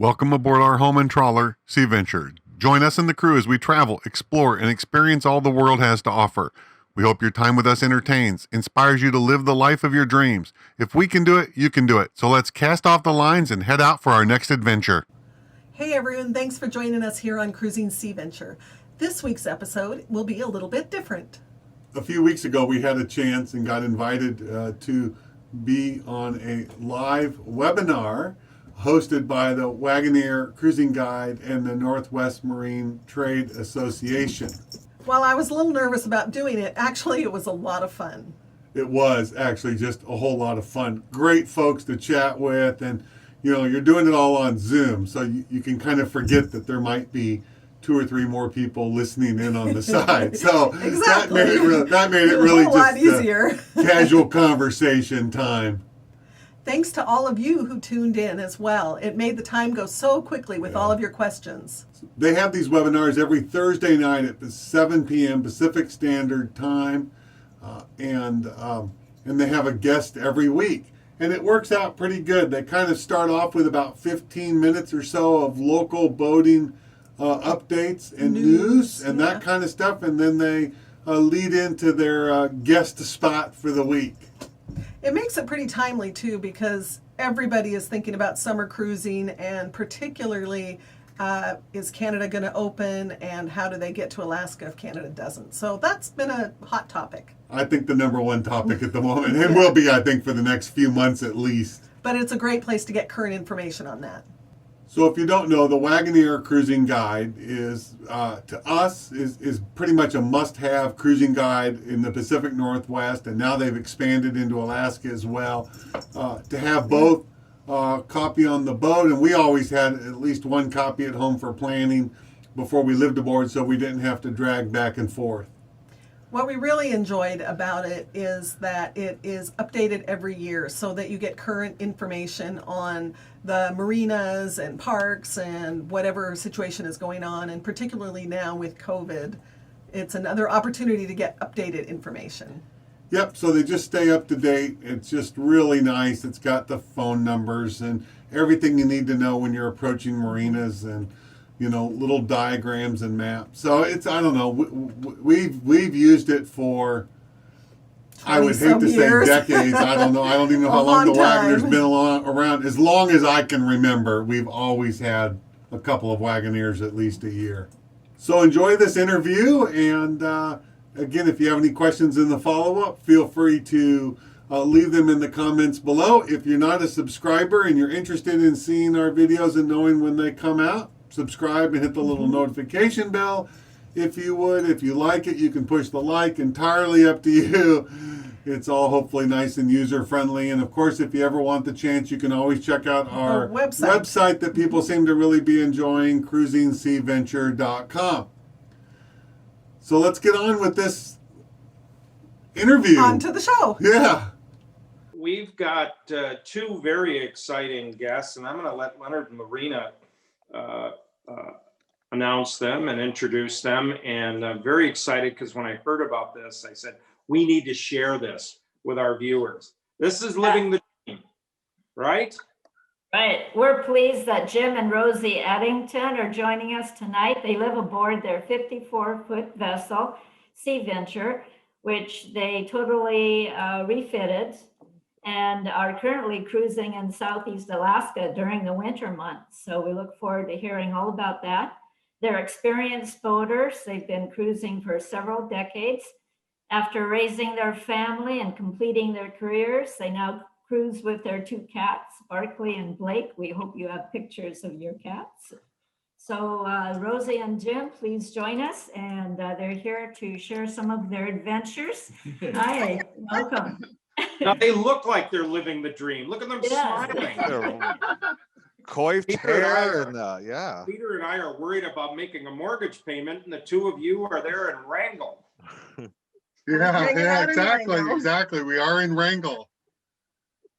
Welcome aboard our home and trawler, Sea Venture. Join us in the crew as we travel, explore, and experience all the world has to offer. We hope your time with us entertains, inspires you to live the life of your dreams. If we can do it, you can do it. So let's cast off the lines and head out for our next adventure. Hey everyone, thanks for joining us here on Cruising Sea Venture. This week's episode will be a little bit different. A few weeks ago, we had a chance and got invited to be on a live webinar hosted by the Waggoner Cruising Guide and the Northwest Marine Trade Association. While I was a little nervous about doing it, actually it was a lot of fun. It was actually just a whole lot of fun. Great folks to chat with, and you know, you're doing it all on Zoom, so you can kind of forget that there might be 2 or 3 more people listening in on the side. So exactly. that made it really a whole lot easier. Casual conversation time. Thanks to all of you who tuned in as well. It made the time go so quickly with all of your questions. They have these webinars every Thursday night at 7 p.m. Pacific Standard Time, and they have a guest every week. And it works out pretty good. They kind of start off with about 15 minutes or so of local boating updates and news and that kind of stuff, and then they lead into their guest spot for the week. It makes it pretty timely too, because everybody is thinking about summer cruising, and particularly is Canada going to open, and how do they get to Alaska if Canada doesn't? So that's been a hot topic. I think the number one topic at the moment, and will be, I think, for the next few months at least. But it's a great place to get current information on that. So if you don't know, the Waggoner Cruising Guide is, to us, is pretty much a must-have cruising guide in the Pacific Northwest, and now they've expanded into Alaska as well. To have both copy on the boat, and we always had at least one copy at home for planning before we lived aboard, so we didn't have to drag back and forth. What we really enjoyed about it is that it is updated every year, so that you get current information on the marinas and parks and whatever situation is going on. And particularly now with COVID, it's another opportunity to get updated information. Yep, so they just stay up to date. It's just really nice. It's got the phone numbers and everything you need to know when you're approaching marinas, and you know, little diagrams and maps. So it's, I don't know, we've used it for, I would hate to say decades. I don't know. I don't even know how long the Waggoner's been around. As long as I can remember, we've always had a couple of Waggoners at least a year. So enjoy this interview. And again, if you have any questions in the follow-up, feel free to leave them in the comments below. If you're not a subscriber and you're interested in seeing our videos and knowing when they come out, subscribe and hit the little notification bell if you would. If you like it, you can push the like. Entirely up to you. It's all hopefully nice and user friendly. And of course, if you ever want the chance, you can always check out our website that people seem to really be enjoying, cruisingseaventure.com. So let's get on with this interview. On to the show. Yeah. We've got 2 very exciting guests, and I'm going to let Leonard and Marina announce them and introduce them. And I'm very excited because when I heard about this, I said, we need to share this with our viewers. This is living the dream, right? Right. We're pleased that Jim and Rosie Eddington are joining us tonight. They live aboard their 54-foot vessel, Sea Venture, which they totally refitted, and are currently cruising in Southeast Alaska during the winter months. So we look forward to hearing all about that. They're experienced boaters. They've been cruising for several decades. After raising their family and completing their careers, they now cruise with their 2 cats, Barkley and Blake. We hope you have pictures of your cats. So Rosie and Jim, please join us. And they're here to share some of their adventures. Hi, welcome. Now they look like they're living the dream. Look at them smiling. Coiffed hair and yeah. Peter and I are worried about making a mortgage payment, and the 2 of you are there in Wrangell. Yeah, exactly. We are in Wrangell,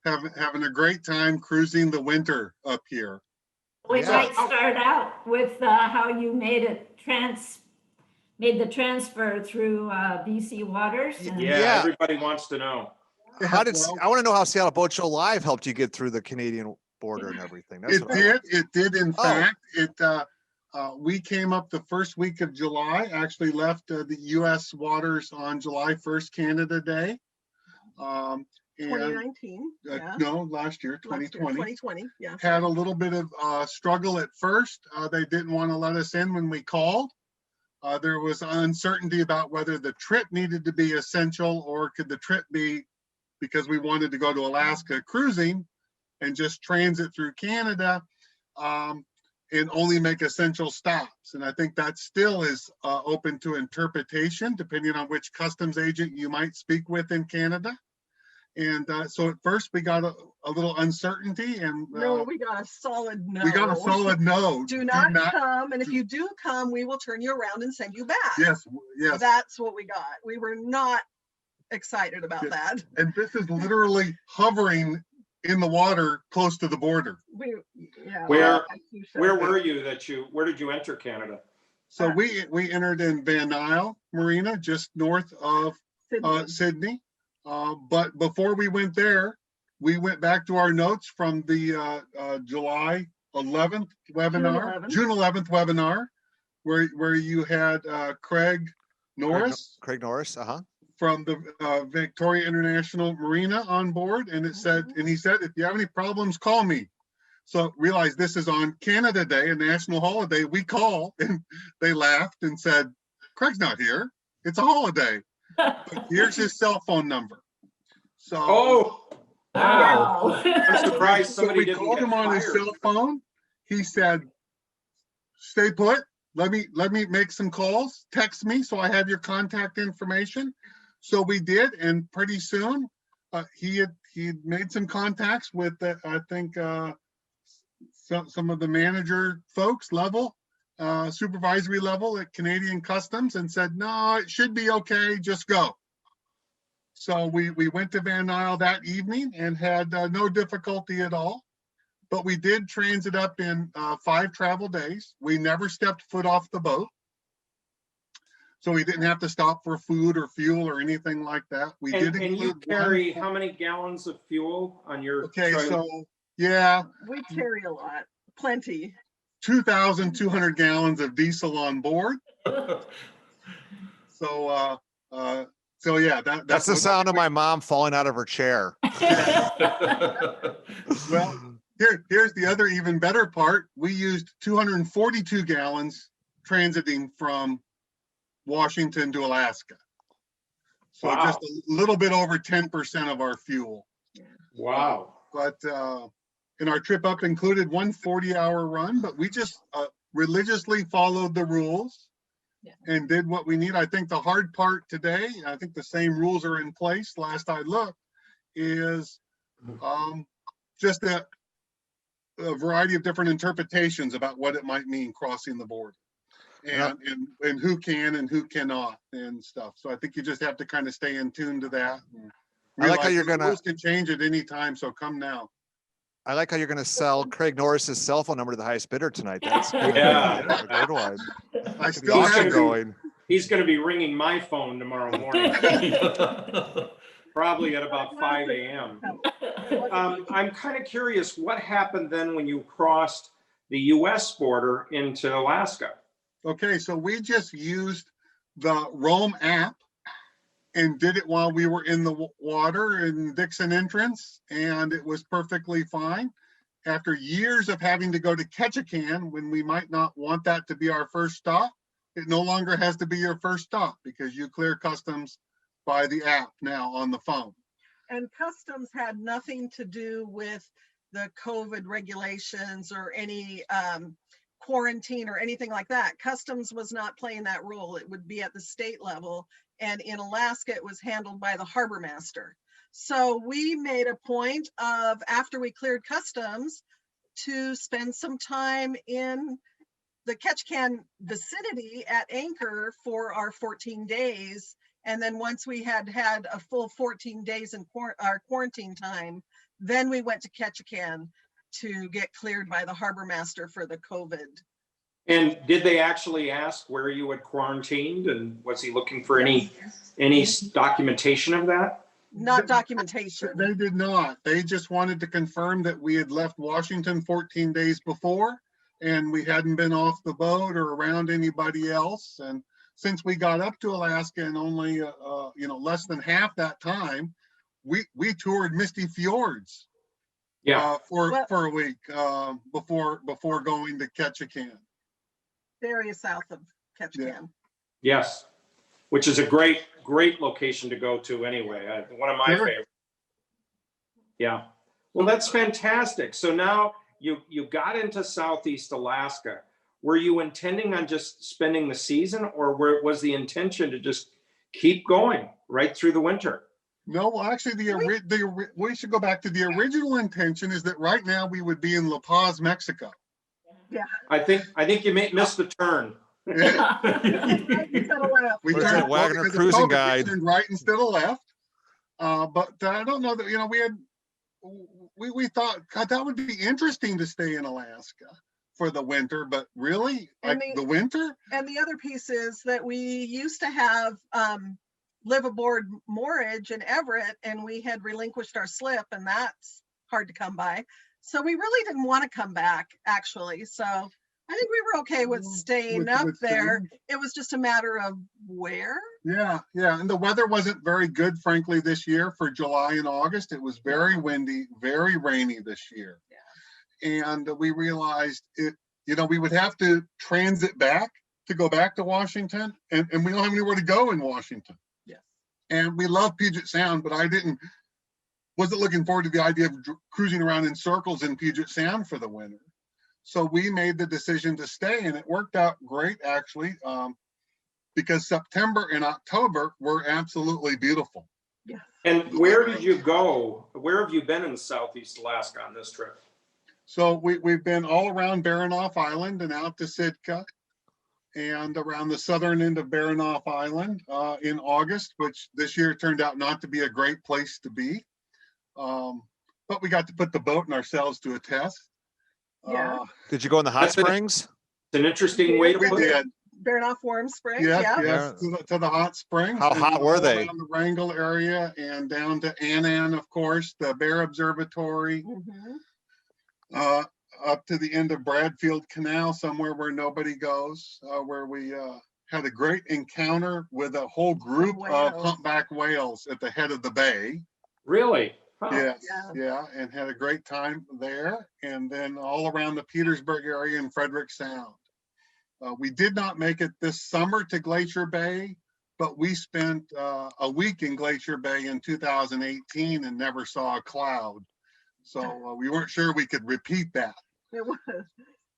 having a great time cruising the winter up here. We might start out with how you made the transfer through BC Waters. Yeah, everybody wants to know. I want to know how Seattle Boat Show Live helped you get through the Canadian border and everything. That's It what I want. did. It did. In Oh. fact, we came up the first week of July, actually left the U.S. waters on July 1st, Canada Day. And 2019, yeah. no, last year, Last year, 2020. 2020, yeah. Had a little bit of struggle at first. They didn't want to let us in when we called. There was uncertainty about whether the trip needed to be essential or could the trip be because we wanted to go to Alaska cruising and just transit through Canada and only make essential stops. And I think that still is open to interpretation depending on which customs agent you might speak with in Canada. And so at first we got a little uncertainty and No, we got a solid no. we got a solid no. Do not come, and if you do come, we will turn you around and send you back. Yes, yes. That's what we got. We were not excited about that. And this is literally hovering in the water close to the border. Yeah. Where you said where that. were you where did you enter Canada? So we entered in Van Nuys Marina, just north of Sydney. But before we went there, we went back to our notes from the July 11th webinar, June 11th webinar, where you had Craig Norris. Craig Norris, From the Victoria International Marina on board, and it said, and he said, if you have any problems, call me. So realize this is on Canada Day, a national holiday. We call, and they laughed and said, Craig's not here. It's a holiday. But here's his cell phone number. So Wow. I'm surprised somebody we didn't called get him on his fired. cell phone. He said, stay put. Let me make some calls. Text me so I have your contact information. So we did, and pretty soon he had made some contacts with I think some of the manager folks level, supervisory level at Canadian Customs, and said, no, it should be okay, just go. So we went to Van Nuys that evening and had no difficulty at all. But we did transit up in 5 travel days. We never stepped foot off the boat. So we didn't have to stop for food or fuel or anything like that. We did. And you carry how many gallons of fuel on your trailer? So yeah. We carry a lot, plenty. 2,200 gallons of diesel on board. So yeah, that's the sound of my mom falling out of her chair. Well, here's the other even better part. We used 242 gallons transiting from Washington to Alaska. So Wow. just a little bit over 10% of our fuel. Wow. But and our trip up included one 40-hour run, but we just religiously followed the rules and did what we need. I think the hard part today, I think the same rules are in place last I looked, is just a variety of different interpretations about what it might mean crossing the border. And who can and who cannot and stuff. So I think you just have to kind of stay in tune to that. I like how realize you're the gonna. rules can change at any time, so come now. I like how you're going to sell Craig Norris's cell phone number to the highest bidder tonight. That's good. Yeah. A good one. I The still auction have going. He's going to be ringing my phone tomorrow morning, probably at about 5 a.m. I'm kind of curious, what happened then when you crossed the U.S. border into Alaska? Okay, so we just used the Roam app and did it while we were in the water in Dixon Entrance, and it was perfectly fine. After years of having to go to Ketchikan, when we might not want that to be our first stop, it no longer has to be your first stop because you clear customs by the app now on the phone. And customs had nothing to do with the COVID regulations or any quarantine or anything like that. Customs was not playing that role. It would be at the state level. And in Alaska, it was handled by the harbor master. So we made a point of, after we cleared customs, to spend some time in the Ketchikan vicinity at anchor for our 14 days. And then once we had had a full 14 days in our quarantine time, then we went to Ketchikan to get cleared by the harbor master for the COVID. And did they actually ask where you had quarantined, and was he looking for any documentation of that? not documentation. They did not. They just wanted to confirm that we had left Washington 14 days before and we hadn't been off the boat or around anybody else. And since we got up to Alaska in only, less than half that time, we toured Misty Fjords Yeah, for a week before going to Ketchikan. Very south of Ketchikan. yes, which is a great location to go to anyway. One of my Sure. favorites. Yeah. Well, that's fantastic. So now you got into Southeast Alaska. Were you intending on just spending the season, or was the intention to just keep going right through the winter? No, well, actually, we should go back to the original intention is that right now we would be in La Paz, Mexico. I think you missed the turn. Yeah. We Where's turned that Waggoner because of Cruising COVID, we guide? turned right instead of left. But I don't know that, we thought, God, that would be interesting to stay in Alaska for the winter, but really, like And the winter? And the other piece is that we used to have live aboard moorage in Everett, and we had relinquished our slip, and that's hard to come by. So we really didn't want to come back, actually. So I think we were okay with staying up there. staying. It was just a matter of where. Yeah. And the weather wasn't very good, frankly, this year for July and August. It was very windy, very rainy this year. And we realized we would have to transit back to go back to Washington, and we don't have anywhere to go in Washington. Yes. And we love Puget Sound, but I wasn't looking forward to the idea of cruising around in circles in Puget Sound for the winter. So we made the decision to stay, and it worked out great, actually, because September and October were absolutely beautiful. Yeah. And where did you go? Where have you been in Southeast Alaska on this trip? So we've been all around Baranof Island and out to Sitka and around the southern end of Baranof Island in August, which this year turned out not to be a great place to be. But we got to put the boat and ourselves to a test. Yeah. Did you go in the hot That's springs? It's an interesting way to We put it. did. Baranof Warm Springs. Yes, Yeah. yes, to the hot springs. How and hot were all they? around the Wrangell area and down to Annan, of course, the Bear Observatory, Mhm. up to the end of Bradfield Canal, somewhere where nobody goes, where we had a great encounter with a whole group of whales. humpback whales at the head of the bay. Really? Huh. Yes, Yeah. yeah, and had a great time there. And then all around the Petersburg area and Frederick Sound. We did not make it this summer to Glacier Bay, but we spent a week in Glacier Bay in 2018 and never saw a cloud. So we weren't sure we could repeat that It was.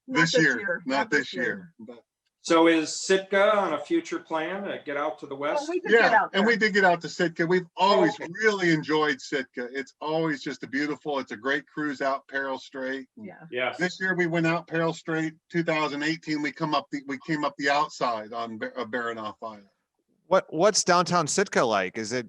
this year, not this year. But So is Sitka on a future plan to get out to the Well, west? we did get yeah, out and there. we did get out to Sitka. We've always okay. really enjoyed Sitka. It's always just it's a great cruise out Peril Strait. Yeah. Yes. This year we went out Peril Strait. 2018 we came up the outside of Baranof Island. What's downtown Sitka like? Is it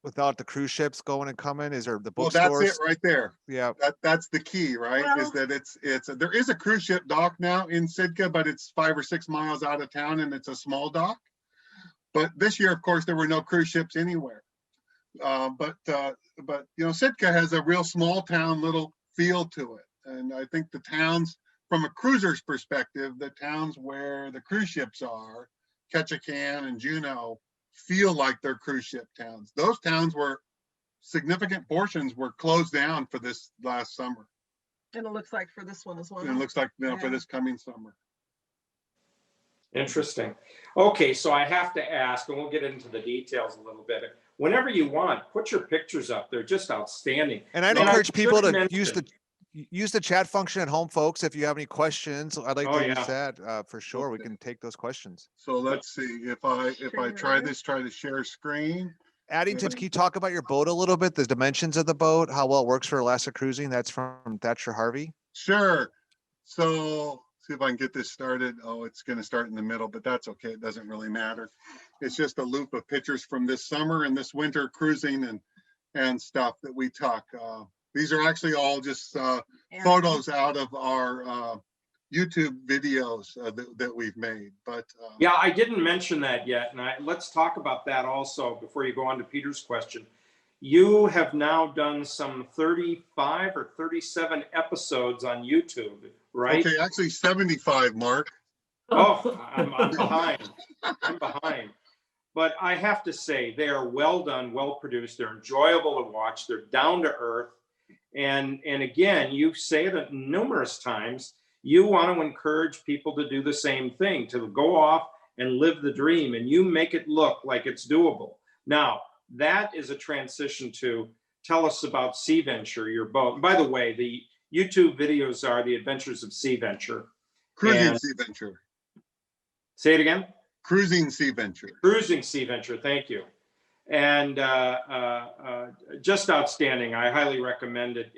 without the cruise ships going and coming? Is there the Well, that's bookstores? it right there. Yeah. That's the key, right? Well- Is that there is a cruise ship dock now in Sitka, but it's 5 or 6 miles out of town and it's a small dock. But this year, of course, there were no cruise ships anywhere. But Sitka has a real small town little feel to it. And I think the towns, from a cruiser's perspective, the towns where the cruise ships are, Ketchikan and Juneau, feel like they're cruise ship towns. Those towns significant portions were closed down for this last summer. And it looks like for this one as well. And it looks like, for Yeah. this coming summer. Interesting. Okay, so I have to ask, and we'll get into the details a little bit. Whenever you want, put your pictures up. They're just outstanding. And I'd And I encourage people should to mention- use the chat function at home, folks. If you have any questions, I'd like Oh, to yeah. use that for sure. We Okay. can take those questions. So let's see if I try Share. to share screen. Addington, can you talk about your boat a little bit? The dimensions of the boat, how well it works for Alaska cruising? That's from Thatcher Harvey. Sure. So see if I can get this started. Oh, it's going to start in the middle, but that's okay. It doesn't really matter. It's just a loop of pictures from this summer and this winter cruising and stuff that we took. These are actually all just And- photos out of our YouTube videos that we've made. But Yeah, I didn't mention that yet, and let's talk about that also before you go on to Peter's question. You have now done some 35 or 37 episodes on YouTube, right? Okay, actually 75, Mark. Oh, I'm behind. I'm behind. But I have to say, they are well done, well produced. They're enjoyable to watch. They're down to earth. And again, you say that numerous times, you want to encourage people to do the same thing, to go off and live the dream, and you make it look like it's doable. Now, that is a transition to tell us about Sea Venture, your boat. By the way, the YouTube videos are The Adventures of Sea Venture. Cruising And- Sea Venture. Say it again. Cruising Sea Venture. Cruising Sea Venture, thank you. And just outstanding. I highly recommend it.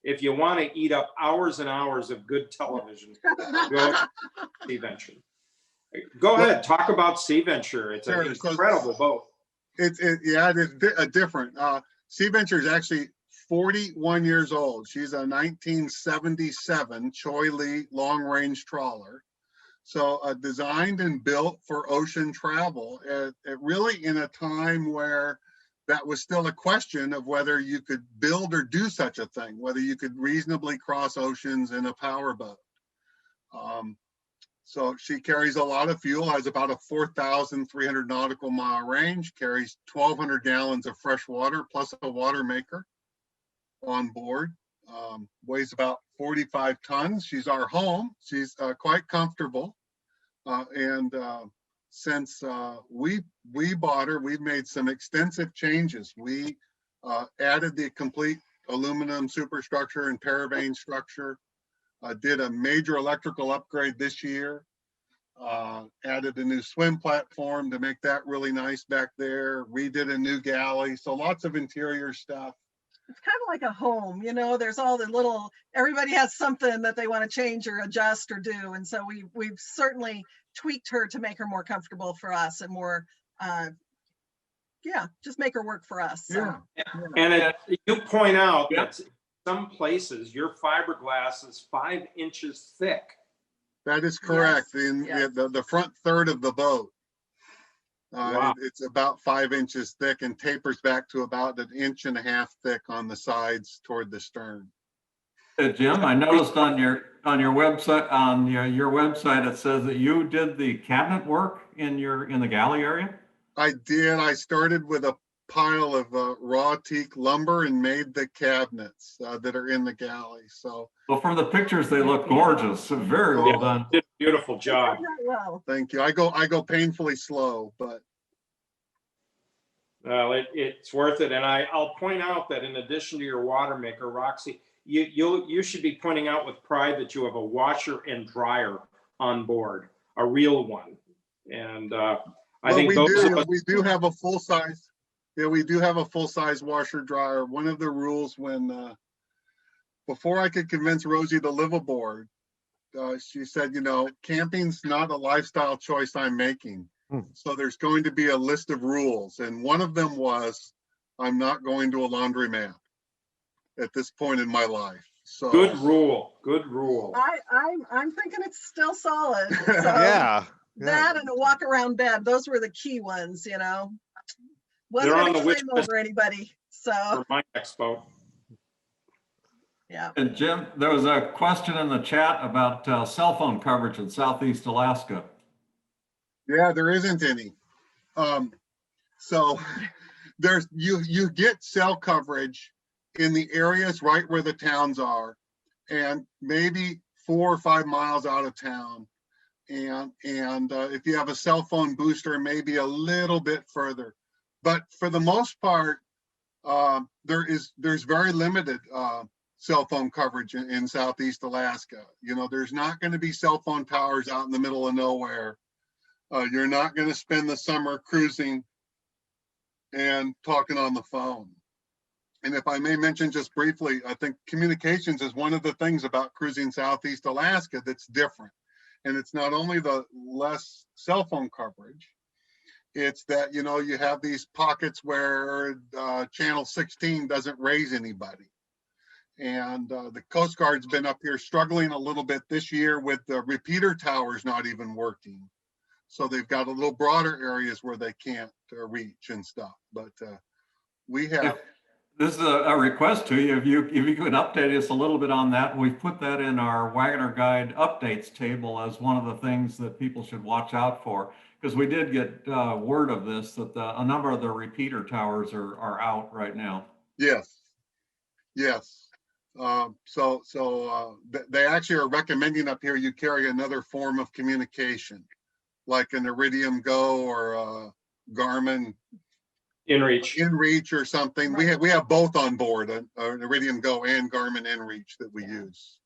If you want to eat up hours and hours of good television, go Sea Venture. Go ahead, talk about Sea Venture. It's an incredible boat. It is different. Sea Venture is actually 41 years old. She's a 1977 Cheoy Lee long-range trawler. So designed and built for ocean travel, really in a time where that was still a question of whether you could build or do such a thing, whether you could reasonably cross oceans in a power boat. So she carries a lot of fuel, has about a 4,300 nautical mile range, carries 1,200 gallons of fresh water plus a water maker on board. Weighs about 45 tons. She's our home. She's quite comfortable. Since we bought her, we've made some extensive changes. We added the complete aluminum superstructure and paravane structure, did a major electrical upgrade this year, added a new swim platform to make that really nice back there, redid a new galley, so lots of interior stuff. It's kind of like a home, you know, there's all the little, everybody has something that they want to change or adjust or do. And so we've certainly tweaked her to make her more comfortable for us and more, just make her work for us. So. Yeah. And you point out that some places your fiberglass is 5 inches thick. That is correct. Yes. The front third of the boat. Wow. It's about 5 inches thick and tapers back to about 1.5 inches thick on the sides toward the stern. Jim, I noticed on your website your website it says that you did the cabinet work in the galley area. I did. I started with a pile of raw teak lumber and made the cabinets that are in the galley. So, well, from the pictures they look gorgeous. Very well done. Did a beautiful job. Well, thank you. I go painfully slow, but Well, it's worth it. And I'll point out that in addition to your water maker, Roxy, you should be pointing out with pride that you have a washer and dryer on board, a real one. And I think we do have a full size. Yeah, we do have a full size washer dryer. One of the rules when before I could convince Rosie to live aboard, she said, you know, camping's not a lifestyle choice I'm making. So there's going to be a list of rules. And one of them was, I'm not going to a laundromat at this point in my life. So good rule. Good rule. I'm thinking it's still solid. So Yeah. that and a walk around bed, those were the key ones, you know. Wasn't They're on gonna the wish climb list over anybody. So for my expo. yeah. And Jim, there was a question in the chat about cell phone coverage in Southeast Alaska. yeah, there isn't any. So there's you get cell coverage in the areas right where the towns are, and maybe 4 or 5 miles out of town. And if you have a cell phone booster, maybe a little bit further. But for the most part, there's very limited cell phone coverage in Southeast Alaska. You know, there's not going to be cell phone towers out in the middle of nowhere. You're not going to spend the summer cruising and talking on the phone. And if I may mention just briefly, I think communications is one of the things about cruising Southeast Alaska that's different. And it's not only the less cell phone coverage, it's that, you know, you have these pockets where channel 16 doesn't raise anybody. And the Coast Guard's been up here struggling a little bit this year with the repeater towers not even working. So they've got a little broader areas where they can't reach and stuff. But We have. This is a request to you. If you could update us a little bit on that, we've put that in our Waggoner Guide updates table as one of the things that people should watch out for. Because we did get word of this, that a number of the repeater towers are out right now. Yes. Yes. They actually are recommending up here you carry another form of communication, like an Iridium Go or a Garmin InReach or something. Right. We have both on board, an Iridium Go and Garmin InReach that we use.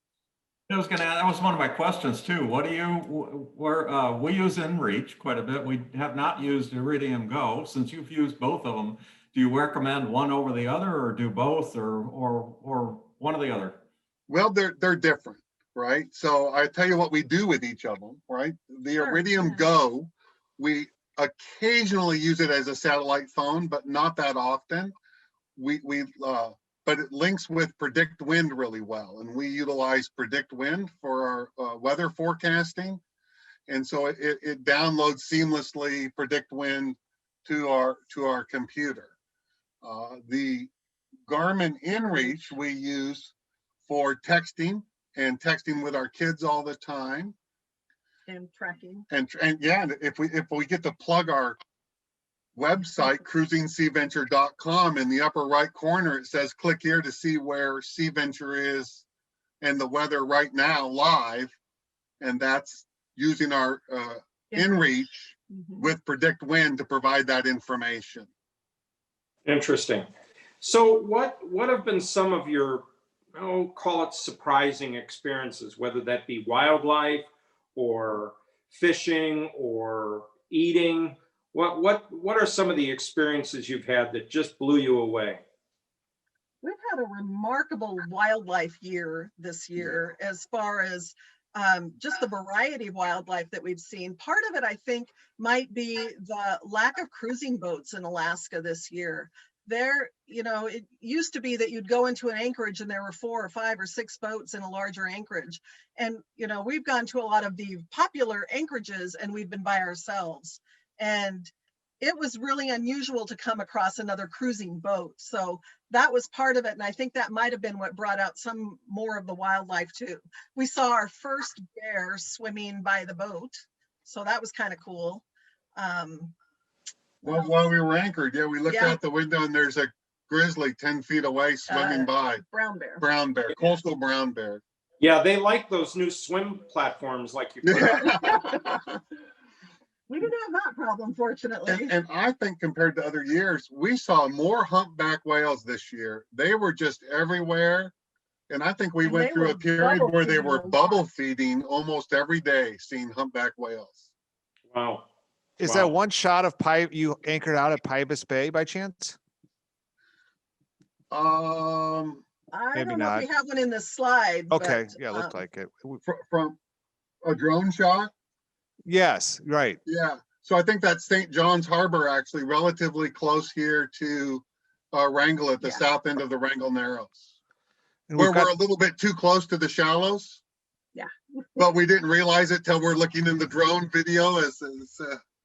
I was that was one of my questions too. What do you, we use InReach quite a bit. We have not used Iridium Go. Since you've used both of them, do you recommend one over the other, or do both, or one or the other? Well, they're different, right? So I tell you what we do with each of them, right? The Sure, Iridium yeah. Go, we occasionally use it as a satellite phone, but not that often. But it links with Predict Wind really well, and we utilize Predict Wind for our weather forecasting, and so it downloads seamlessly Predict Wind to our computer. The Garmin InReach we use for texting with our kids all the time, And tracking. and yeah, if we get to plug our website, cruisingseaventure.com, in the upper right corner it says click here to see where Sea Venture is and the weather right now live, and that's using our InReach with Predict Wind to provide that information. Interesting. So what have been some of your, call it surprising experiences, whether that be wildlife or fishing or eating? What are some of the experiences you've had that just blew you away? We've had a remarkable wildlife year this year, as far as just the variety of wildlife that we've seen. Part of it, I think, might be the lack of cruising boats in Alaska this year. There, it used to be that you'd go into an anchorage and there were 4 or 5 or 6 boats in a larger anchorage. And, we've gone to a lot of the popular anchorages and we've been by ourselves. And it was really unusual to come across another cruising boat. So that was part of it. And I think that might have been what brought out some more of the wildlife too. We saw our first bear swimming by the boat. So that was kind of cool. Well, while we were anchored, we looked out the window and there's a grizzly 10 feet away swimming by. Brown bear. Brown bear, coastal brown bear. Yeah, they like those new swim platforms like you put out. We didn't have that problem, fortunately. And I think compared to other years, we saw more humpback whales this year. They were just everywhere. And I think we went through a period where they were bubble feeding almost every day, seeing humpback whales. Wow. Is that one shot of you anchored out at Pybus Bay by chance? I Maybe don't know not. if we have one in this slide. Okay, but, yeah, it looked like it. From a drone shot? Yes, right. Yeah. So I think that's St. John's Harbor, actually, relatively close here to Wrangell at the south end of the Wrangell Narrows. And Where we're a little bit too close to the shallows. Yeah. But we didn't realize it till we're looking in the drone video as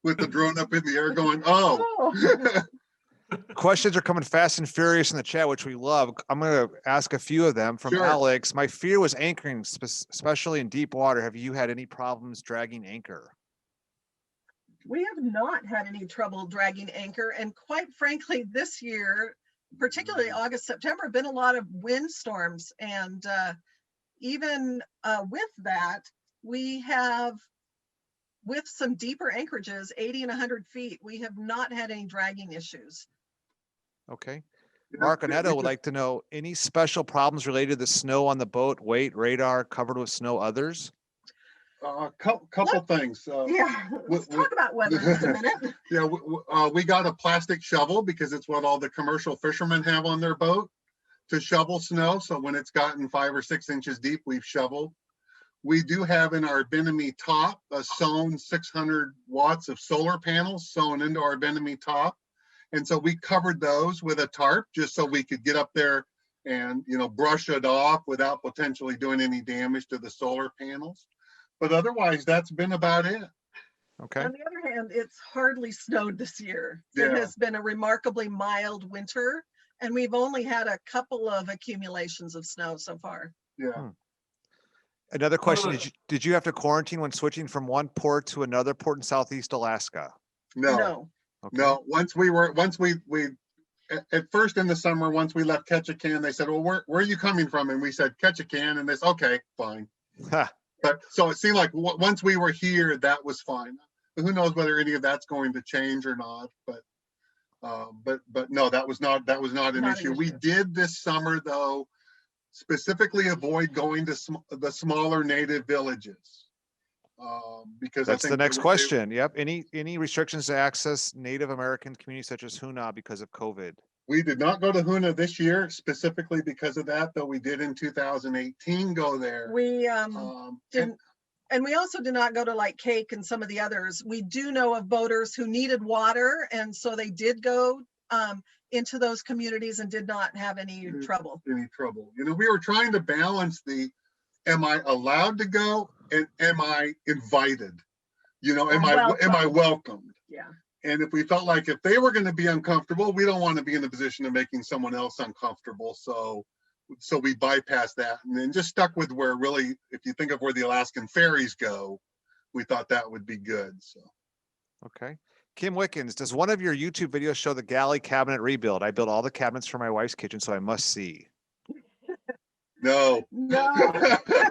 with the drone up in the air going, oh. Questions are coming fast and furious in the chat, which we love. I'm going to ask a few of them from Sure. Alex. My fear was anchoring, especially in deep water. Have you had any problems dragging anchor? We have not had any trouble dragging anchor. And quite frankly, this year, particularly August, September, have been a lot of windstorms. And even with that, we have, with some deeper anchorages, 80 and 100 feet, we have not had any dragging issues. Okay. Mark Onetto would like to know, any special problems related to the snow on the boat, weight, radar, covered with snow, others? Couple things. Let's talk about weather in just a minute. Yeah, we got a plastic shovel because it's what all the commercial fishermen have on their boat to shovel snow. So when it's gotten 5 or 6 inches deep, we've shoveled. We do have in our Benemy top a sewn 600 watts of solar panels sewn into our Benemy top. And so we covered those with a tarp just so we could get up there and, brush it off without potentially doing any damage to the solar panels. But otherwise, that's been about it. Okay. On the other hand, it's hardly snowed this year. It Yeah. has been a remarkably mild winter, and we've only had a couple of accumulations of snow so far. Yeah. Another question, the- did you have to quarantine when switching from one port to another port in Southeast Alaska? No, No. Okay. no. Once we at first in the summer, once we left Ketchikan, they said, well, where are you coming from? And we said Ketchikan, and they said, okay, fine. Ha, But so it seemed like once we were here, that was fine. But who knows whether any of that's going to change or not? But no, that was not an Not an issue. We issue. did this summer though specifically avoid going to the smaller native villages because I That's think the next they- question. Yep. Any restrictions to access Native American communities such as Huna because of COVID? We did not go to Huna this year specifically because of that, though we did in 2018 go there. We And didn't, and we also did not go to like Cake and some of the others. We do know of boaters who needed water, and so they did go into those communities and did not have any trouble. any trouble. You know, we were trying to balance the, am I allowed to go and am I invited? You know, am I welcomed? Yeah. And if we felt like if they were going to be uncomfortable, we don't want to be in the position of making someone else uncomfortable. So we bypassed that and then just stuck with where really, if you think of where the Alaskan ferries go, we thought that would be good. So. Okay. Kim Wickens, does one of your YouTube videos show the galley cabinet rebuild? I built all the cabinets for my wife's kitchen, so I must see. No. No.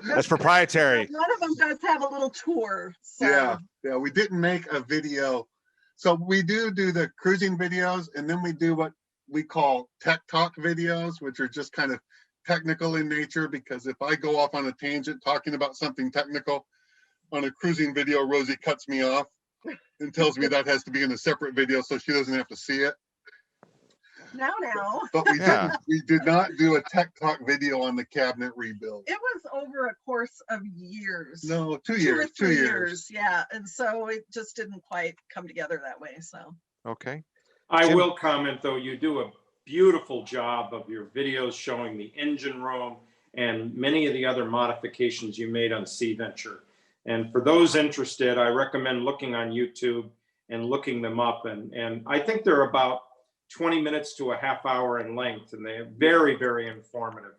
That's proprietary. One of them does have a little tour. So. Yeah, we didn't make a video. So we do the cruising videos, and then we do what we call tech talk videos, which are just kind of technical in nature, because if I go off on a tangent talking about something technical on a cruising video, Rosie cuts me off and tells me that has to be in a separate video so she doesn't have to see it. Now. But Yeah. we did not do a tech talk video on the cabinet rebuild. It was over a course of years. No, 2 2 years. or 3 years. Yeah. And so it just didn't quite come together that way. So. Okay. I Jim? will comment though, you do a beautiful job of your videos showing the engine room and many of the other modifications you made on Sea Venture. And for those interested, I recommend looking on YouTube and looking them up. And I think they're about 20 minutes to a half hour in length, and they're very, very informative.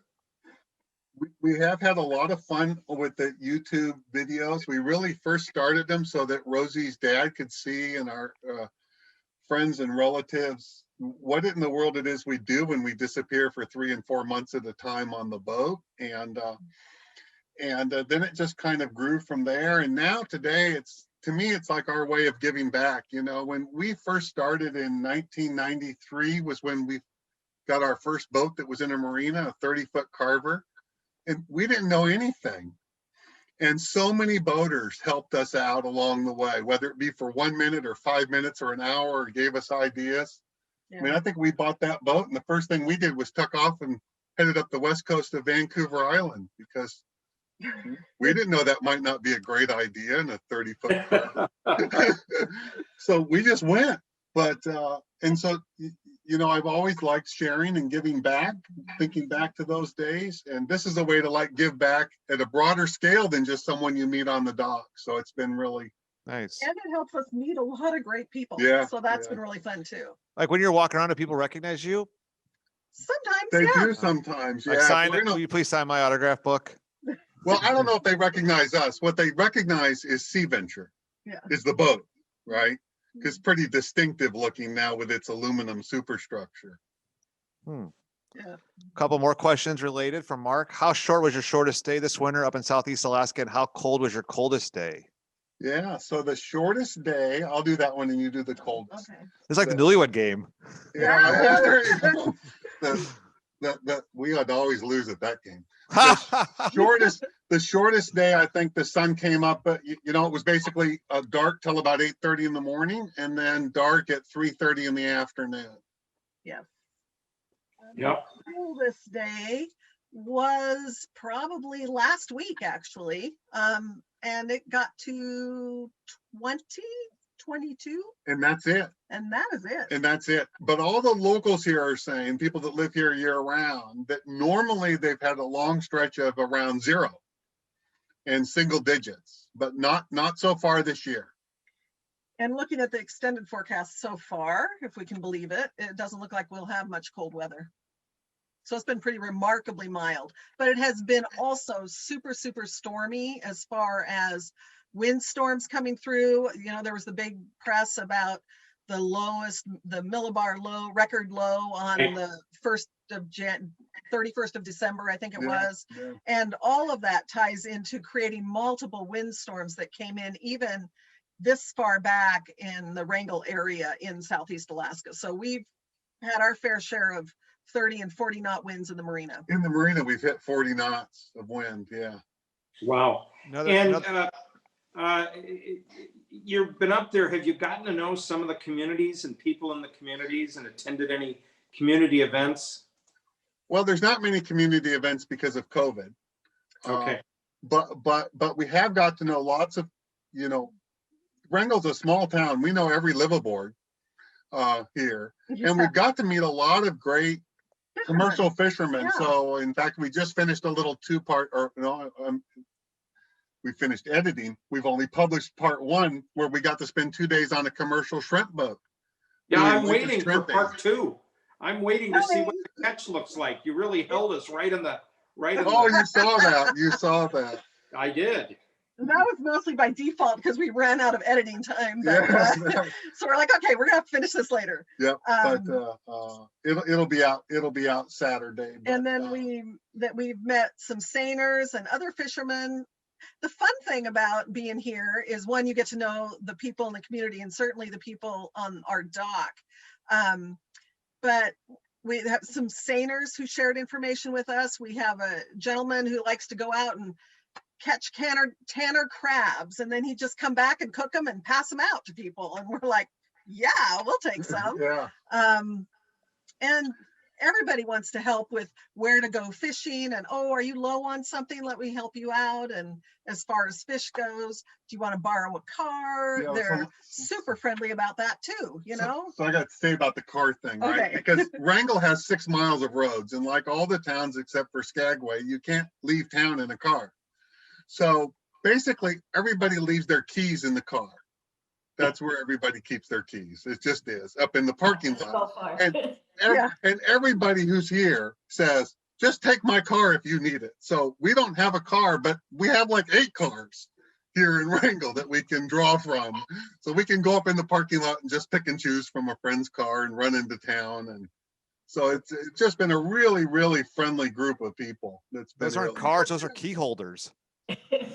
We have had a lot of fun with the YouTube videos. We really first started them so that Rosie's dad could see and our friends and relatives what in the world it is we do when we disappear for 3 and 4 months at a time on the boat. And then it just kind of grew from there. And now today, to me, it's like our way of giving back. You know, when we first started in 1993 was when we got our first boat that was in a marina, a 30-foot Carver, and we didn't know anything. And so many boaters helped us out along the way, whether it be for 1 minute or 5 minutes or an hour, or gave us ideas. Yeah. I mean, I think we bought that boat, and the first thing we did was took off and headed up the west coast of Vancouver Island, because we didn't know that might not be a great idea in a 30-foot. So we just went. But and so, you know, I've always liked sharing and giving back, thinking back to those days. And this is a way to like give back at a broader scale than just someone you meet on the dock. So it's been really Nice. And it helps us meet a lot of great people. Yeah, So that's yeah. been really fun too. Like when you're walking around, do people recognize you? Sometimes, they yeah. do sometimes. Like Yeah. sign We're it. gonna- Will you please sign my autograph book? Well, I don't know if they recognize us. What they recognize is Sea Venture. Yeah. Is the boat, right? It's pretty distinctive looking now with its aluminum superstructure. Yeah. Couple more questions related from Mark. How short was your shortest stay this winter up in Southeast Alaska, and how cold was your coldest day? Yeah, so the shortest day, I'll do that one and you do the coldest. Okay. It's like the newlywed game. Yeah, there you go. We had to always lose at that game. The shortest day, I think the sun came up, but you know, it was basically dark till about 8:30 in the morning, and then dark at 3:30 in the afternoon. Yes. Yep. The coolest day was probably last week, actually. And it got to 20, 22, And that's it. and that is it. And that's it. But all the locals here are saying, people that live here year round, that normally they've had a long stretch of around 0 and single digits, but not so far this year. And looking at the extended forecast so far, if we can believe it, it doesn't look like we'll have much cold weather. So it's been pretty remarkably mild, but it has been also super, super stormy as far as windstorms coming through. You know, there was the big press about the lowest, the millibar low, record low on the 31st of December, I think it was. Yeah. And all of that ties into creating multiple windstorms that came in even this far back in the Wrangell area in Southeast Alaska. So we've had our fair share of 30 and 40 knot winds in the marina. In the marina, we've hit 40 knots of wind. Yeah. Wow. Another, And another- you've been up there. Have you gotten to know some of the communities and people in the communities and attended any community events? Well, there's not many community events because of COVID. Okay. But we have got to know lots of, you know, Wrangell's a small town. We know every liveaboard here. And we've got to meet a lot of great commercial fishermen. Yeah. So in fact, we just finished a little we finished editing. We've only published part 1 where we got to spend 2 days on a commercial shrimp boat. Yeah, doing I'm winter waiting for shrimping. part 2. I'm waiting to see what the catch looks like. You really held us right in the Oh, you saw that. You saw that. I did. That was mostly by default because we ran out of editing time. But, Yeah. so we're like, okay, we're gonna have to finish this later. Yep. It'll be out. It'll be out Saturday. And then we've met some seiners and other fishermen. The fun thing about being here is, one, you get to know the people in the community and certainly the people on our dock. But we have some seiners who shared information with us. We have a gentleman who likes to go out and catch tanner crabs, and then he just come back and cook them and pass them out to people. And we're like, yeah, we'll take some. Yeah. And everybody wants to help with where to go fishing, and, oh, are you low on something? Let me help you out. And as far as fish goes, do you want to borrow a car? Yeah, They're super friendly about that too, you know? So I got to say about the car thing, right? Okay. Because Wrangell has 6 miles of roads, and like all the towns except for Skagway, you can't leave town in a car. So basically, everybody leaves their keys in the car. That's where everybody keeps their keys. It just is, up in the parking lot. So far. And everybody who's here says, just take my car if you need it. So we don't have a car, but we have like 8 cars here in Wrangell that we can draw from. So we can go up in the parking lot and just pick and choose from a friend's car and run into town. And so it's just been a really, really friendly group of people. those aren't cars, those are key holders.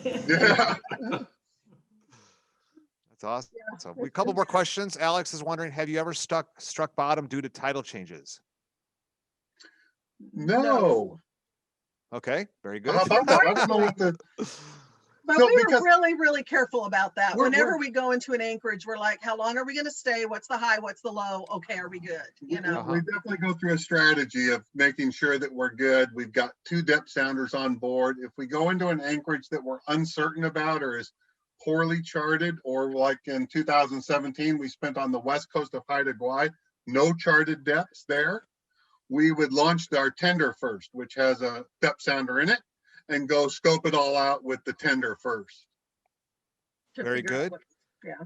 Yeah. That's awesome. So a couple more questions. Alex is wondering, have you ever struck bottom due to tidal changes? No. Okay, very good. How about that? I don't know what the. But So we were because- really, really careful about that. We're- Whenever we're- we go into an anchorage, we're like, how long are we going to stay? What's the high? What's the low? Okay, are we good? You know? We definitely go through a strategy of making sure that we're good. We've got 2 depth sounders on board. If we go into an anchorage that we're uncertain about or is poorly charted, or like in 2017, we spent on the west coast of Haida Gwaii, no charted depths there, we would launch our tender first, which has a depth sounder in it, and go scope it all out with the tender first. To Very figure out good. what- Yeah.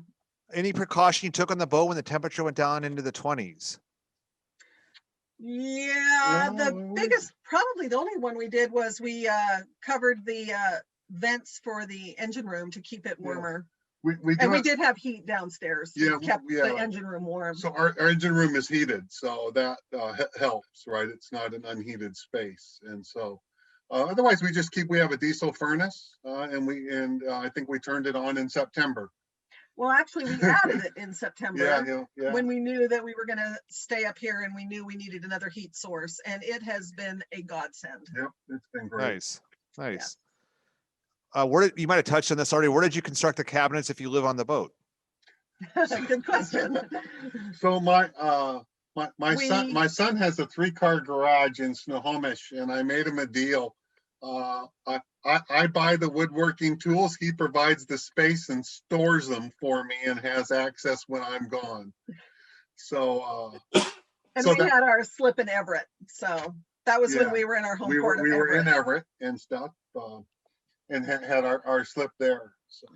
Any precaution you took on the boat when the temperature went down into the 20s? Yeah, the Well, biggest, probably the only one we did was we covered the vents for the engine room to keep it warmer. We And we do did have heat downstairs. Yeah, It kept the yeah. engine room warm. So our engine room is heated, so that helps, right? It's not an unheated space. And so otherwise we have a diesel furnace and I think we turned it on in September. Well, actually, we added it in September Yeah. when we knew that we were going to stay up here and we knew we needed another heat source. And it has been a godsend. Yep, it's been great. Nice. You might have touched on this already. Where did you construct the cabinets if you live on the boat? Good question. So my son has a 3-car garage in Snohomish, and I made him a deal. I buy the woodworking tools. He provides the space and stores them for me and has access when I'm gone. So And so we had our slip in Everett. So that was when Yeah. we were in our home we port were of in Everett. Everett and stuff, and had our slip there. So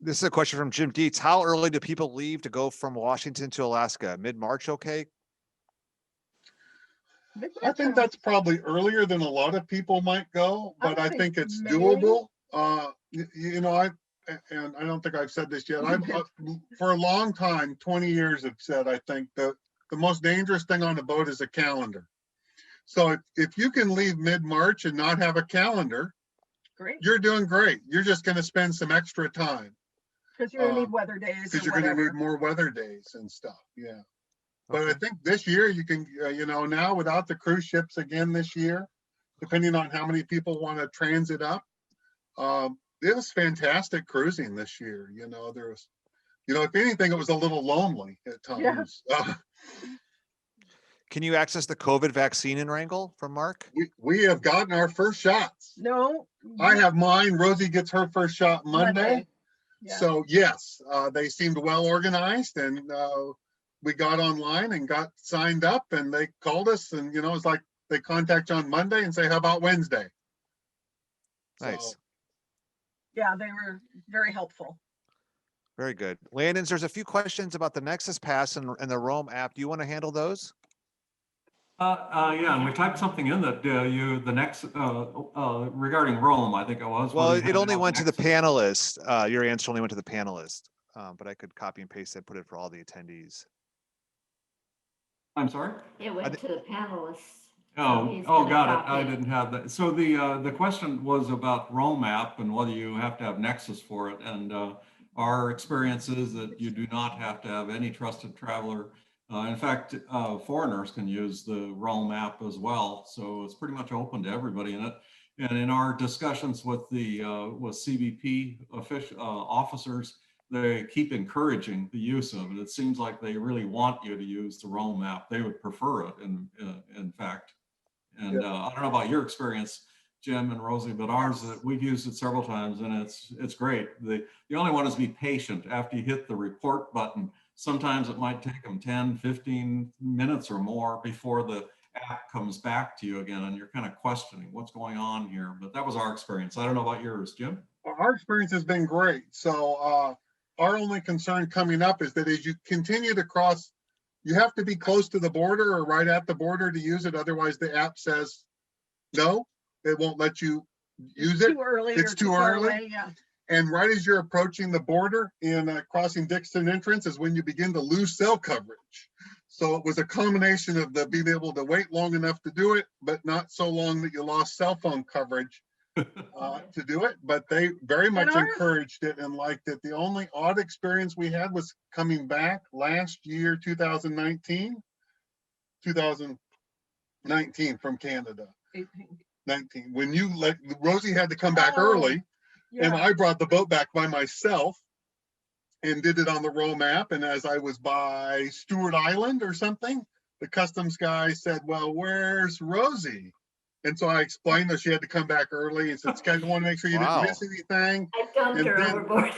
This is a question from Jim Dietz. How early do people leave to go from Washington to Alaska? Mid-March, okay? I think that's probably earlier than a lot of people might go, but I think it's doable. You know, and I don't think I've said this yet. I've for a long time, 20 years, have said I think the most dangerous thing on a boat is a calendar. So if you can leave mid-March and not have a calendar, Great. you're doing great. You're just going to spend some extra time. Because you're gonna need weather days. Because you're going to need more weather days and stuff. Yeah. But I Okay. think this year you can, you know, now without the cruise ships again this year, depending on how many people want to transit up, it was fantastic cruising this year. You know, there was, you know, if anything, it was a little lonely at times. Can you access the COVID vaccine in Wrangell from Mark? We have gotten our first shots. No. I have mine. Rosie gets her first shot Monday. Yeah. So yes, they seemed well organized, and we got online and got signed up, and they called us, and you know, it's like they contact you on Monday and say, how about Wednesday? Nice. So, Yeah, they were very helpful. Very good. Landons, there's a few questions about the Nexus Pass and the Roam app. Do you want to handle those? Yeah, and we typed something in that regarding Rome, I think it was. Well, whether you it had only enough went to the Nexus. panelists. Your answer only went to the panelists, but I could copy and paste it, put it for all the attendees. I'm sorry? It went to the panelists. So Oh, he's oh, gonna got it. copy I didn't have that. So the question was about Roam app and whether you have to have Nexus for it. And our experience is that you do not have to have any trusted traveler. In fact, foreigners can use the Roam app as well. So it's pretty much open to everybody in it. And in our discussions with the with CBP officers, they keep encouraging the use of it. It seems like they really want you to use the Roam app. They would prefer it, in fact. And I don't know about your experience, Jim and Rosie, but ours, we've used it several times, and it's great. The only one is be patient. After you hit the report button, sometimes it might take them 10, 15 minutes or more before the app comes back to you again, and you're kind of questioning what's going on here. But that was our experience. I don't know about yours, Jim. our experience has been great. So our only concern coming up is that as you continue to cross, you have to be close to the border or right at the border to use it. Otherwise, the app says no, it won't let you use it. Too early. It's or too far early. away, yeah. And right as you're approaching the border in crossing Dixon entrance is when you begin to lose cell coverage. So it was a combination of the being able to wait long enough to do it, but not so long that you lost cell phone coverage to do it. But they very much encouraged it and liked it. The only odd experience we had was coming back last year, 2019 from Canada. 19. When you let Rosie had to come back early. And I brought the boat back by myself and did it on the Roam app. And as I was by Stewart Island or something, the customs guy said, well, where's Rosie? And so I explained that she had to come back early and said, I want to make sure you didn't miss anything. I dumped her overboard.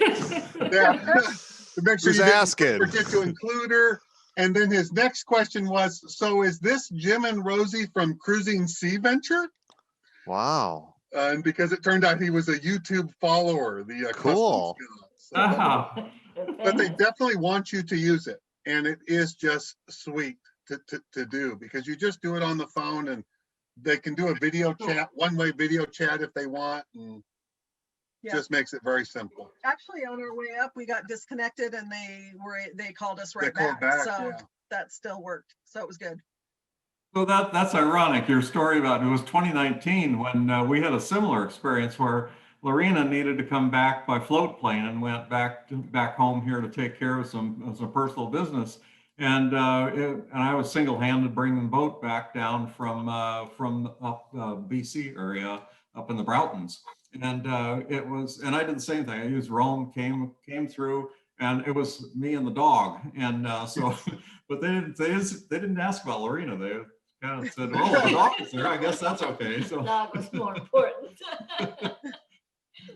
Yeah, to make sure Who's you asking? didn't forget to include her. And then his next question was, so is this Jim and Rosie from Cruising Sea Venture? Wow. And because it turned out he was a YouTube follower, the Cool. customs guy. So, but they definitely want you to use it. And it is just sweet to do because you just do it on the phone and they can do a video chat, one-way video chat if they want. And just makes it very simple. Actually, on our way up, we got disconnected and they called us right called back. back, So yeah. that still worked. So it was good. So that's ironic, your story about it was 2019 when we had a similar experience where Lorena needed to come back by float plane and went back home here to take care of some personal business. And I was single-handed bringing the boat back down from up BC area up in the Broughtons. And and I did the same thing. I used Roam, came through, and it was me and the dog. And so, but they didn't ask about Lorena. They kind of said, "Oh, the dog is there. I guess that's okay." So Dog was more important.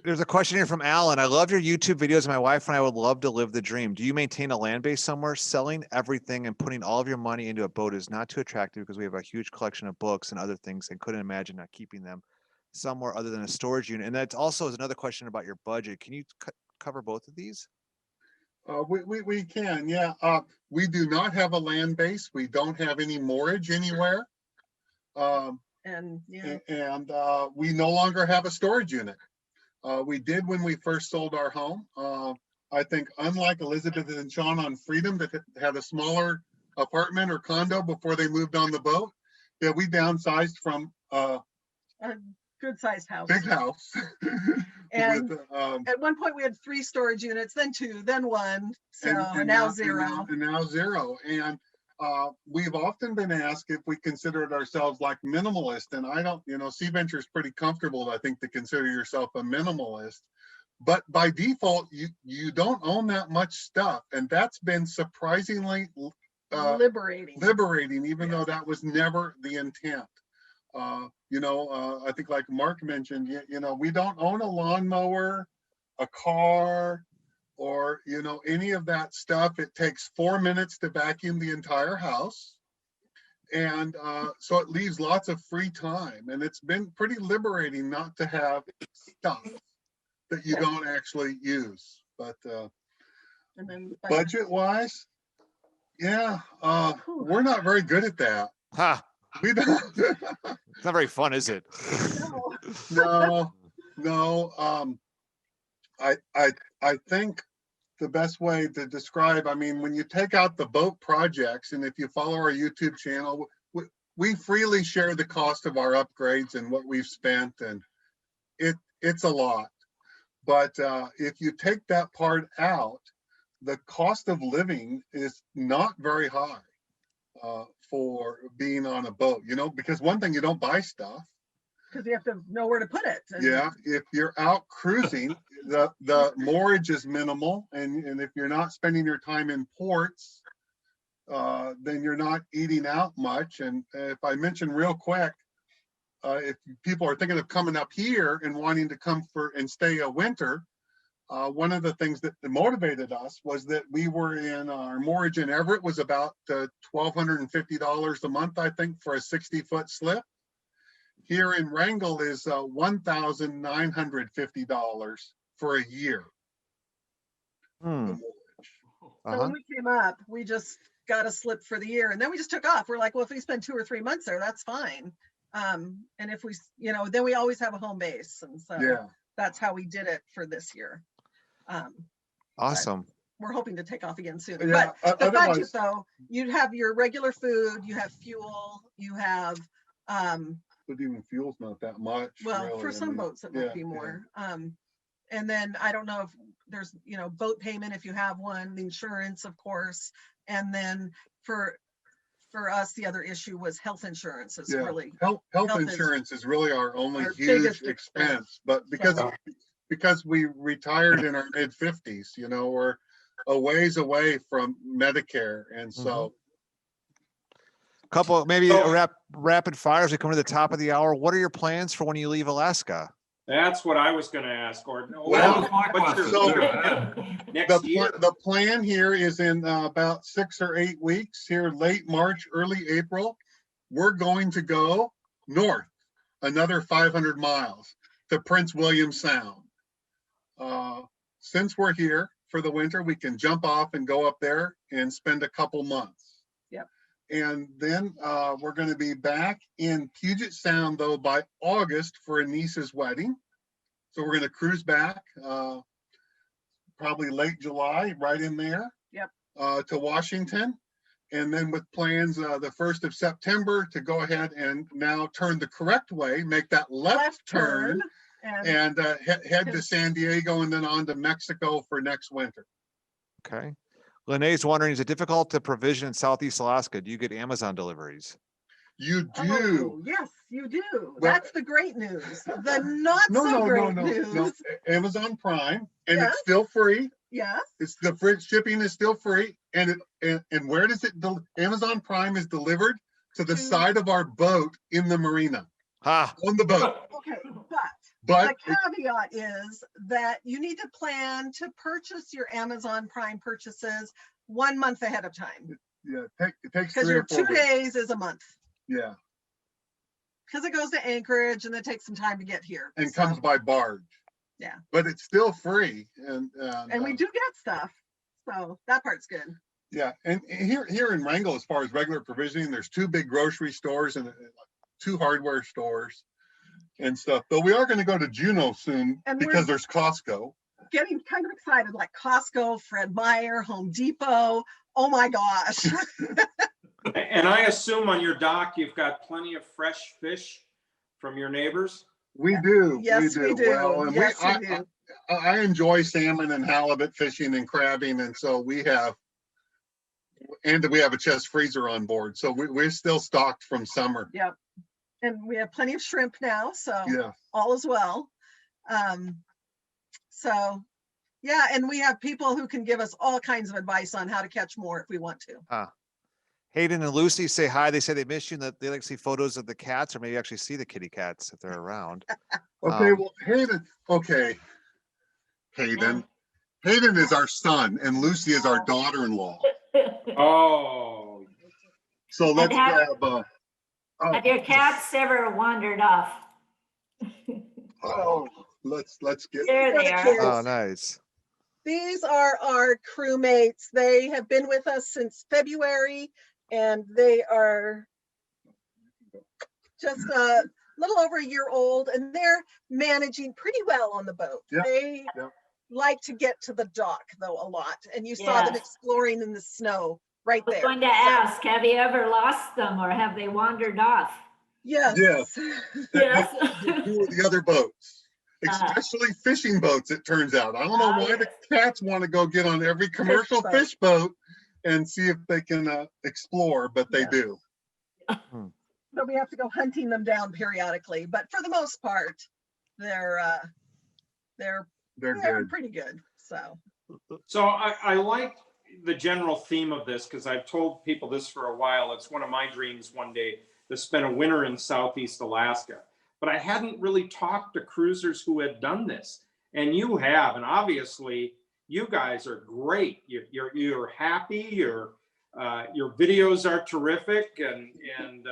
There's a question here from Alan. I love your YouTube videos. My wife and I would love to live the dream. Do you maintain a land base somewhere? Selling everything and putting all of your money into a boat is not too attractive because we have a huge collection of books and other things and couldn't imagine not keeping them somewhere other than a storage unit. And that also is another question about your budget. Can you cover both of these? We can, yeah. We do not have a land base. We don't have any moorage anywhere. And yeah, And we no longer have a storage unit. We did when we first sold our home. I think unlike Elizabeth and Sean on Freedom that had a smaller apartment or condo before they moved on the boat, yeah, we downsized from a good sized house. big house. And with, at one point we had 3 storage units, then 2, then 1. So and now 0. And now 0. And we've often been asked if we considered ourselves like minimalist. And I don't, Sea Venture is pretty comfortable, I think, to consider yourself a minimalist. But by default, you don't own that much stuff. And that's been surprisingly liberating, even though that was never the intent. I think like Mark mentioned, we don't own a lawnmower, a car, or, any of that stuff. It takes 4 minutes to vacuum the entire house. And so it leaves lots of free time. And it's been pretty liberating not to have stuff that you don't actually use. But And then budget wise, yeah, we're not very good at that. Ha! We don't. It's not very fun, is it? No. I think the best way to describe, when you take out the boat projects, and if you follow our YouTube channel, we freely share the cost of our upgrades and what we've spent, and it's a lot. But if you take that part out, the cost of living is not very high for being on a boat, because one thing, you don't buy stuff. Because you have to know where to put it. Yeah, if you're out cruising, the moorage is minimal, and if you're not spending your time in ports, then you're not eating out much. And if I mention real quick, if people are thinking of coming up here and wanting to come and stay a winter, one of the things that motivated us was that we were in our moorage in Everett was about $1,250 a month, I think, for a 60-foot slip. Here in Wrangell is $1,950 for a year. Hmm. So when we came up, we just got a slip for the year, and then we just took off. We're like, well, if we spend 2 or 3 months there, that's fine. And if we, then we always have a home base, and so that's how we did it for this year. Awesome. We're hoping to take off again soon. Yeah, but the budget, though, you'd have your regular food, you have fuel, you have. But even fuel's not that much. Well, really. for some boats it might be more. And then I don't know if there's, boat payment if you have one, the insurance, of course, and then for us, the other issue was health insurance. Is really health insurance is really our only huge expense. But because we retired in our mid-50s, we're a ways away from Medicare, and so. Couple, maybe rapid fire as we come to the top of the hour. What are your plans for when you leave Alaska? That's what I was going to ask, Gordon. Next year. The plan here is in about 6 or 8 weeks, here late March, early April, we're going to go north another 500 miles to Prince William Sound. Since we're here for the winter, we can jump off and go up there and spend a couple months. And then we're going to be back in Puget Sound, though, by August for a niece's wedding. So we're going to cruise back probably late July, right in there, to Washington. And then with plans the 1st of September to go ahead and now turn the correct way, make that left turn and head to San Diego and then on to Mexico for next winter. Okay. Lene's wondering, is it difficult to provision in Southeast Alaska? Do you get Amazon deliveries? You do. Oh, yes, you do. That's the great news. The not so great news. No. Amazon Prime, and it's still free. Yes. It's the free shipping is still free, and where does it? Amazon Prime is delivered to the side of our boat in the marina. On the boat. Okay, but the caveat is that you need to plan to purchase your Amazon Prime purchases 1 month ahead of time. Yeah, it takes because your 2 days is a month. Yeah. Because it goes to Anchorage and it takes some time to get here. And comes by barge. Yeah. But it's still free. And we do get stuff. So that part's good. Yeah, and here in Wrangell, as far as regular provisioning, there's 2 big grocery stores and 2 hardware stores and stuff. But we are going to go to Juneau soon And because there's Costco. Getting kind of excited, like Costco, Fred Meyer, Home Depot. Oh my gosh. And I assume on your dock, you've got plenty of fresh fish from your neighbors? We do. Yes, we do. Well, and Yes, we do. I enjoy salmon and halibut fishing and crabbing, and so we have a chest freezer on board, so we're still stocked from summer. Yep. And we have plenty of shrimp now, so Yeah. all is well. So yeah, and we have people who can give us all kinds of advice on how to catch more if we want to. Hayden and Lucy say hi. They say they miss you and that they like to see photos of the cats, or maybe actually see the kitty cats if they're around. Okay, well, Hayden. Okay, Hayden. Hayden is our son, and Lucy is our daughter-in-law. Oh. So let's grab. Have your cats ever wandered off? Oh, let's get. There they are. Oh, nice. These are our crewmates. They have been with us since February, and they are just a little over a year old, and they're managing pretty well on the boat. Yep, They yep. like to get to the dock, though, a lot, and you saw them Yes. exploring in the snow right I was there. going to ask, have you ever lost them or have they wandered off? Yes. Yes. Yes. Who are the other boats? Especially fishing boats, it turns out. I don't know why the cats want to go get on every commercial fish boat and see if they can explore, but they do. So we have to go hunting them down periodically, but for the most part, they're good. pretty good. So I like the general theme of this because I've told people this for a while. It's one of my dreams one day to spend a winter in Southeast Alaska. But I hadn't really talked to cruisers who had done this. And you have, and obviously you guys are great. You're happy, your videos are terrific, and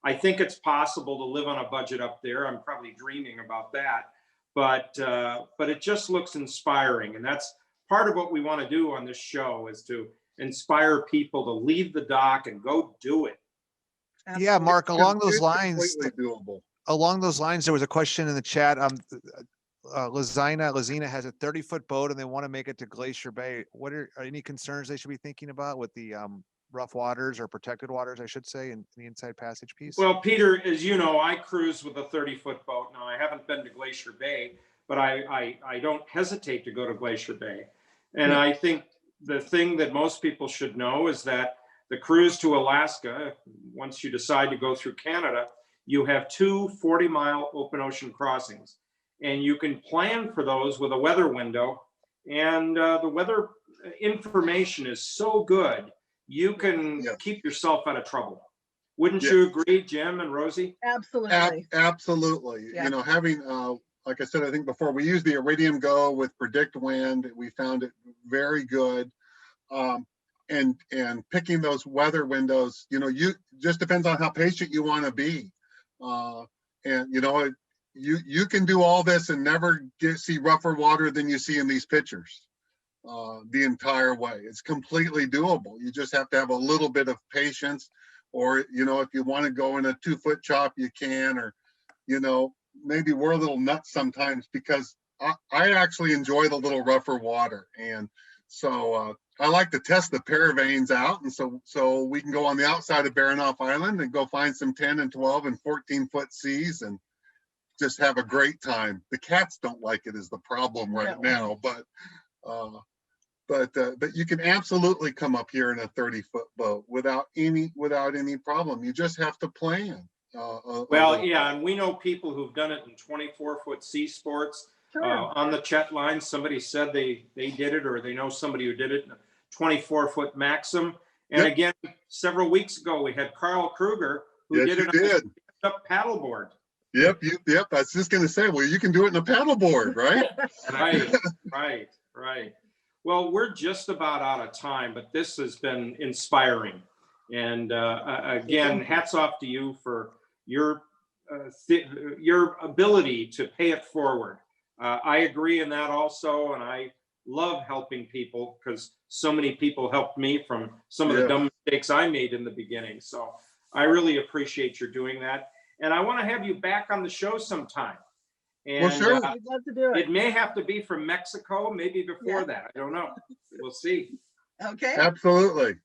I think it's possible to live on a budget up there. I'm probably dreaming about that. But it just looks inspiring. And that's part of what we want to do on this show, is to inspire people to leave the dock and go do it. Absolutely. Yeah, Mark, along those It's lines, completely doable. there was a question in the chat. Lazina has a 30-foot boat and they want to make it to Glacier Bay. What are any concerns they should be thinking about with the rough waters or protected waters, I should say, in the inside passage piece? Well, Peter, as you know, I cruise with a 30-foot boat. Now, I haven't been to Glacier Bay, but I don't hesitate to go to Glacier Bay. And I think the thing that most people should know is that the cruise to Alaska, once you decide to go through Canada, you have 2 40-mile open ocean crossings. And you can plan for those with a weather window. And the weather information is so good, you can keep yourself out of trouble. Wouldn't you agree, Jim and Rosie? Absolutely. Absolutely. Yeah. You know, having, like I said, I think before, we used the Iridium Go with Predict Wind. We found it very good. And picking those weather windows, you know, you just depends on how patient you want to be. And, you know, you can do all this and never see rougher water than you see in these pictures the entire way. It's completely doable. You just have to have a little bit of patience, or, you know, if you want to go in a 2-foot chop, you can, or, you know, maybe we're a little nuts sometimes because I actually enjoy the little rougher water. And so I like to test the paravanes out. And so we can go on the outside of Baranof Island and go find some 10 and 12 and 14-foot seas and just have a great time. The cats don't like it is the problem right now, but you can absolutely come up here in a 30-foot boat without any problem. You just have to plan. Well, yeah, and we know people who've done it in 24-foot sea sports. Sure. On the chat line, somebody said they did it, or they know somebody who did it in a 24-foot Maxim. And again, several weeks ago, we had Carl Kruger who did it on a paddleboard. Yep. I was just going to say, well, you can do it in a paddleboard, right? Right. Well, we're just about out of time, but this has been inspiring. And again, hats off to you for your ability to pay it forward. I agree in that also, and I love helping people because so many people helped me from some of the dumb mistakes I made in the beginning. So I really appreciate your doing that. And I want to have you back on the show sometime. And Well, sure. I'd love to do it. it may have to be from Mexico, maybe before that. I don't know. We'll see. Okay. Absolutely.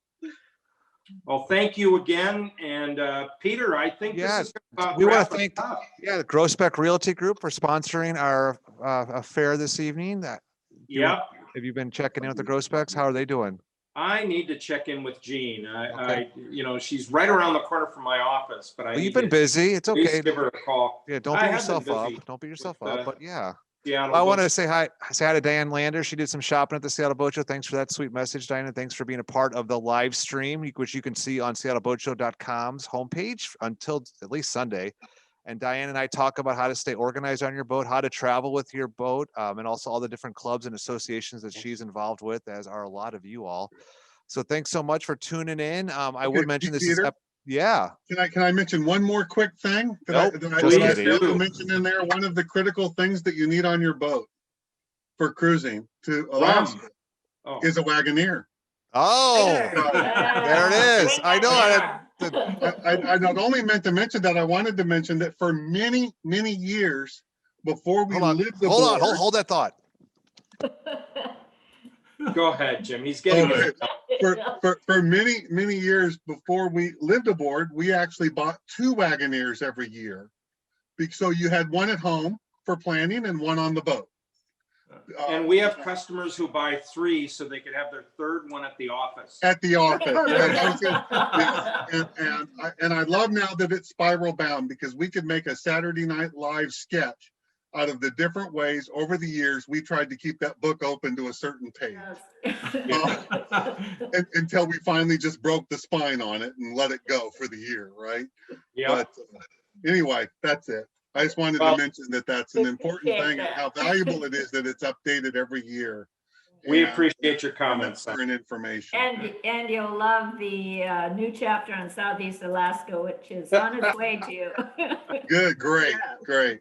Well, thank you again. And Peter, I think Yeah, this is about we want wrap to it thank up. the Grossbeck Realty Group for sponsoring our affair this evening. That Yeah, have you been checking in with the Grossbecks? How are they doing? I need to check in with Jean. Okay. You know, she's right around the corner from my office, but I Well, need you've been to busy. It's at least okay. give her a call. Yeah, don't I beat have been yourself up. busy Don't beat yourself with, up. But yeah. Seattle Well, I wanted Boat to say hi to Diane Lander. She did some shopping at the Seattle Boat Show. Thanks for that sweet message, Diane. And thanks for being a part of the live stream, which you can see on seattleboatshow.com's homepage until at least Sunday. And Diane and I talk about how to stay organized on your boat, how to travel with your boat, and also all the different clubs and associations that she's involved with, as are a lot of you all. So thanks so much for tuning in. I would mention this is, Peter? yeah. Can I mention one more quick thing Nope, that just I kidding. failed to mention in there? One of the critical things that you need on your boat for cruising to Alaska Oh. is a Wagoneer. Oh, there it is. I know. I not only meant to mention that, I wanted to mention that for many, many years before we lived aboard. Hold that thought. Go ahead, Jim. He's getting it. For many, many years before we lived aboard, we actually bought 2 Wagoneers every year. So you had one at home for planning and one on the boat. And we have customers who buy 3 so they could have their 3rd one at the office. At the office. And I love now that it's spiral bound, because we could make a Saturday Night Live sketch out of the different ways over the years we tried to keep that book open to a certain page. Until we finally just broke the spine on it and let it go for the year, right? Yeah. But anyway, that's it. I just wanted to mention that that's an important thing, and how valuable it is that it's updated every year. We appreciate your comments. Current information. And you'll love the new chapter on Southeast Alaska, which is on its way to you. Good, great, great.